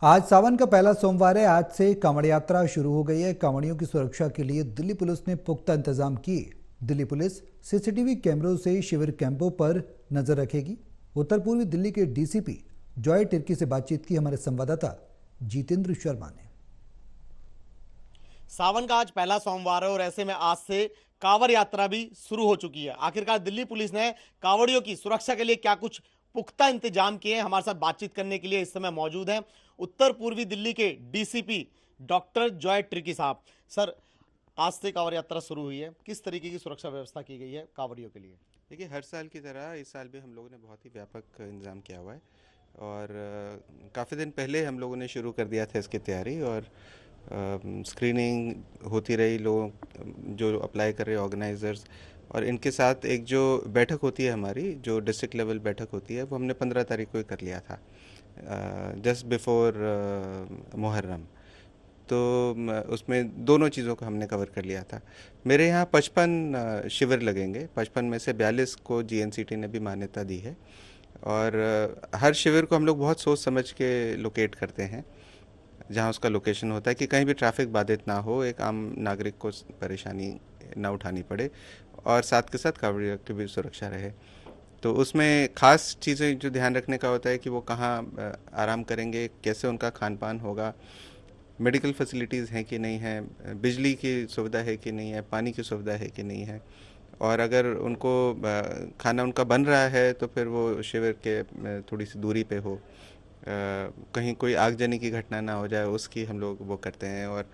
आज सावन का पहला सोमवार है। आज से कांवड़ यात्रा शुरू हो गई है। कांवड़ियों की सुरक्षा के लिए दिल्ली पुलिस ने पुख्ता इंतजाम किए। दिल्ली पुलिस सीसीटीवी कैमरों से शिविर कैंपों पर नजर रखेगी। उत्तर पूर्वी दिल्ली के डीसीपी जॉय टिर्की से बातचीत की हमारे संवाददाता जितेंद्र शर्मा ने। सावन का आज पहला सोमवार है और ऐसे में आज से कांवड़ यात्रा भी शुरू हो चुकी है। आखिरकार दिल्ली पुलिस ने कांवड़ियों की सुरक्षा के लिए क्या कुछ पुख्ता इंतजाम किए हैं, हमारे साथ बातचीत करने के लिए इस समय मौजूद हैं उत्तर पूर्वी दिल्ली के डीसीपी डॉक्टर जॉय ट्रिकी साहब। सर, आज से कांवड़ यात्रा शुरू हुई है, किस तरीके की सुरक्षा व्यवस्था की गई है कांवड़ियों के लिए? देखिए, हर साल की तरह इस साल भी हम लोगों ने बहुत ही व्यापक इंतज़ाम किया हुआ है और काफ़ी दिन पहले हम लोगों ने शुरू कर दिया था इसकी तैयारी और स्क्रीनिंग होती रही। लोग जो अप्लाई कर रहे ऑर्गेनाइज़र्स और इनके साथ एक जो बैठक होती है हमारी, जो डिस्ट्रिक्ट लेवल बैठक होती है, वो हमने 15 तारीख को ही कर लिया था, जस्ट बिफोर मुहर्रम। तो उसमें दोनों चीज़ों को हमने कवर कर लिया था। मेरे यहाँ 55 शिविर लगेंगे। 55 में से 42 को जीएनसीटी ने भी मान्यता दी है और हर शिविर को हम लोग बहुत सोच समझ के लोकेट करते हैं, जहाँ उसका लोकेशन होता है कि कहीं भी ट्रैफिक बाधित ना हो, एक आम नागरिक को परेशानी ना उठानी पड़े और साथ के साथ कांवड़ियों की भी सुरक्षा रहे। तो उसमें ख़ास चीज़ें जो ध्यान रखने का होता है कि वो कहाँ आराम करेंगे, कैसे उनका खान पान होगा, मेडिकल फैसिलिटीज़ हैं कि नहीं है, बिजली की सुविधा है कि नहीं है, पानी की सुविधा है कि नहीं है, और अगर उनको खाना उनका बन रहा है तो फिर वो शिविर के थोड़ी सी दूरी पे हो, कहीं कोई आगजनी की घटना ना हो जाए, उसकी हम लोग वो करते हैं। और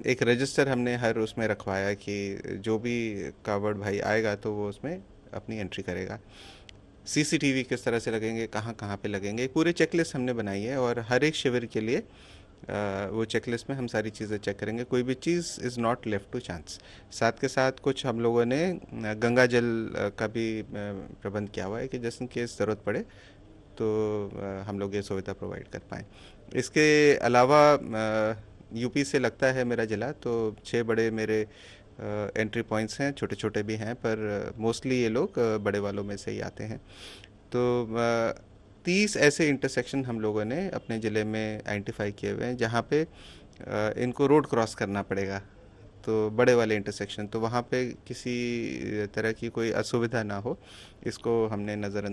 एक रजिस्टर हमने हर उसमें रखवाया कि जो भी कावड़ भाई आएगा तो वो उसमें अपनी एंट्री करेगा। सीसीटीवी किस तरह से लगेंगे, कहाँ कहाँ पे लगेंगे, पूरी चेकलिस्ट हमने बनाई है और हर एक शिविर के लिए वो चेकलिस्ट में हम सारी चीज़ें चेक करेंगे, कोई भी चीज़ is not left to chance. साथ के साथ कुछ हम लोगों ने गंगा जल का भी प्रबंध किया हुआ है कि जैसे केस ज़रूरत पड़े तो हम लोग ये सुविधा प्रोवाइड कर पाएँ। इसके अलावा यूपी से लगता है मेरा ज़िला, तो 6 बड़े मेरे एंट्री पॉइंट्स हैं, छोटे छोटे भी हैं, पर मोस्टली ये लोग बड़े वालों में से ही आते हैं। तो 30 ऐसे इंटरसेक्शन हम लोगों ने अपने ज़िले में आइडेंटिफाई किए हुए हैं जहाँ पे इनको रोड क्रॉस करना पड़ेगा, तो बड़े वाले इंटरसेक्शन, तो वहाँ पे किसी तरह की कोई असुविधा ना हो, इसको हमने नज़र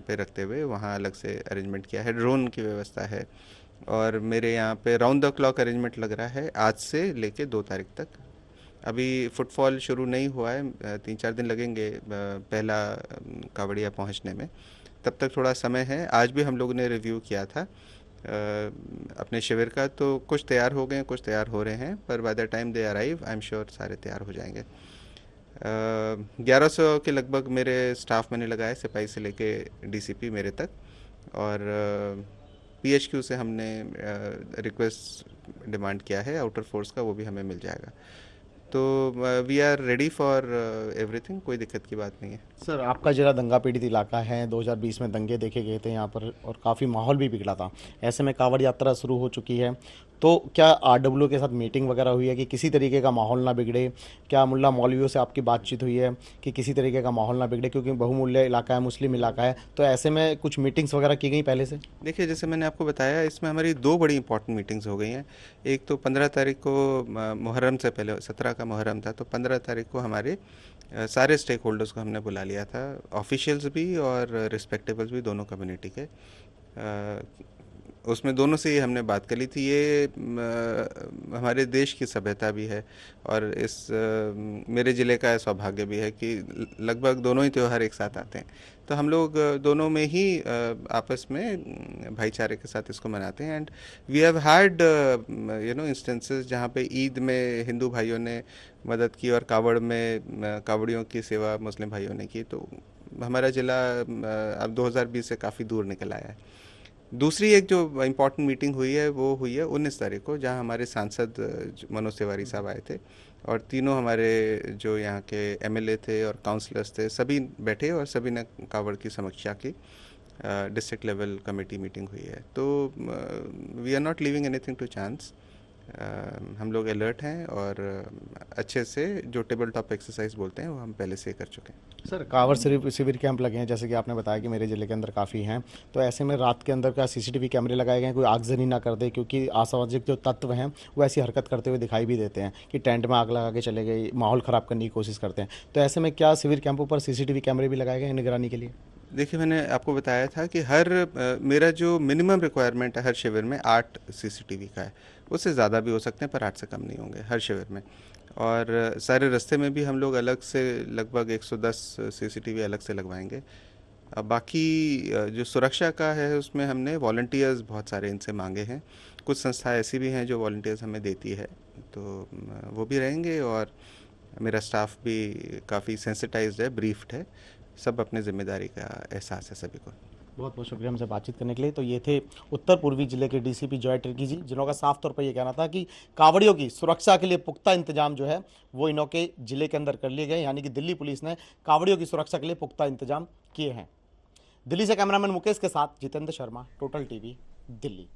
पे रखते हुए वहाँ अलग से अरेंजमेंट किया है। ड्रोन की व्यवस्था है और मेरे यहाँ पे राउंड द क्लॉक अरेंजमेंट लग रहा है आज से लेके 2 तारीख तक। अभी फुटफॉल शुरू नहीं हुआ है, 3-4 दिन लगेंगे पहला कावड़िया पहुँचने में, तब तक थोड़ा समय है। आज भी हम लोगों ने रिव्यू किया था अपने शिविर का, तो कुछ तैयार हो गए, कुछ तैयार हो रहे हैं, पर by the time they arrive I am sure सारे तैयार हो जाएंगे। 1100 के लगभग मेरे स्टाफ मैंने लगाए, सिपाही से लेके डीसीपी मेरे तक, और पीएचक्यू से हमने रिक्वेस्ट डिमांड किया है आउटर फोर्स का, वो भी हमें मिल जाएगा। तो we are ready for everything, कोई दिक्कत की बात नहीं है। सर, आपका ज़िला दंगा पीड़ित इलाका है। 2020 में दंगे देखे गए थे यहाँ पर और काफ़ी माहौल भी बिगड़ा था। ऐसे में कांवड़ यात्रा शुरू हो चुकी है, तो क्या आरडब्ल्यू के साथ मीटिंग वगैरह हुई है कि किसी तरीके का माहौल ना बिगड़े? क्या मुल्ला मौलवियों से आपकी बातचीत हुई है कि किसी तरीके का माहौल ना बिगड़े, क्योंकि बहुमूल्य इलाका है, मुस्लिम इलाका है, तो ऐसे में कुछ मीटिंग्स वगैरह की गई पहले से? देखिए, जैसे मैंने आपको बताया, इसमें हमारी 2 बड़ी इंपॉर्टेंट मीटिंग्स हो गई हैं। एक तो 15 तारीख को मुहर्रम से पहले, 17 का मुहर्रम था, तो 15 तारीख को हमारे सारे स्टेक होल्डर्स को हमने बुला लिया था, ऑफिशियल्स भी और रिस्पेक्टेबल्स भी, दोनों कम्युनिटी के। उसमें दोनों से ही हमने बात कर ली थी। ये हमारे देश की सभ्यता भी है और इस मेरे ज़िले का सौभाग्य भी है कि लगभग दोनों ही त्यौहार एक साथ आते हैं, तो हम लोग दोनों में ही आपस में भाईचारे के साथ इसको मनाते हैं। And we have had instances जहाँ पे ईद में हिंदू भाइयों ने मदद की और कावड़ में कावड़ियों की सेवा मुस्लिम भाइयों ने की, तो हमारा ज़िला अब 2020 से काफ़ी दूर निकल आया है। दूसरी एक जो इम्पॉर्टेंट मीटिंग हुई है वो हुई है 19 तारीख को, जहां हमारे सांसद मनोज तिवारी साहब आए थे और तीनों हमारे जो यहाँ के एमएलए थे और काउंसलर्स थे, सभी बैठे और सभी ने कावड़ की समीक्षा की। डिस्ट्रिक्ट लेवल कमेटी मीटिंग हुई है, तो we are not leaving anything to chance. हम लोग अलर्ट हैं और अच्छे से जो टेबल टॉप एक्सरसाइज बोलते हैं वो हम पहले से कर चुके हैं। सर कांवड़ शिविर कैंप लगे हैं, जैसे कि आपने बताया कि मेरे ज़िले के अंदर काफ़ी हैं, तो ऐसे में रात के अंदर क्या सीसीटीवी कैमरे लगाए गए हैं, कोई आगजनी ना कर दे, क्योंकि असामाजिक जो तत्व हैं वो ऐसी हरकत करते हुए दिखाई भी देते हैं कि टेंट में आग लगा के चले गए, माहौल ख़राब करने की कोशिश करते हैं। तो ऐसे में क्या शिविर कैंपों पर सीसीटीवी कैमरे भी लगाए गए हैं निगरानी के लिए? देखिए, मैंने आपको बताया था कि मेरा जो मिनिमम रिक्वायरमेंट है हर शिविर में 8 सीसीटीवी का है। उससे ज़्यादा भी हो सकते हैं पर 8 से कम नहीं होंगे हर शिविर में। और सारे रास्ते में भी हम लोग अलग से लगभग 110 सीसीटीवी अलग से लगवाएंगे। अब बाकी जो सुरक्षा का है उसमें हमने वॉलंटियर्स बहुत सारे इनसे मांगे हैं। कुछ संस्थाएं ऐसी भी हैं जो वॉलंटियर्स हमें देती है, तो वो भी रहेंगे। और मेरा स्टाफ भी काफ़ी सेंसिटाइज्ड है, ब्रीफ्ड है, सब अपने जिम्मेदारी का एहसास है सभी को। बहुत बहुत शुक्रिया हमसे बातचीत करने के लिए। तो ये थे उत्तर पूर्वी जिले के डीसीपी जॉय तिर्की जी, जिन्हों का साफ तौर पर यह कहना था कि कांवड़ियों की सुरक्षा के लिए पुख्ता इंतजाम जो है वो इन्हों के जिले के अंदर कर लिए गए, यानी कि दिल्ली पुलिस ने कांवड़ियों की सुरक्षा के लिए पुख्ता इंतजाम किए हैं। दिल्ली से कैमरामैन मुकेश के साथ जितेंद्र शर्मा, टोटल टीवी, दिल्ली।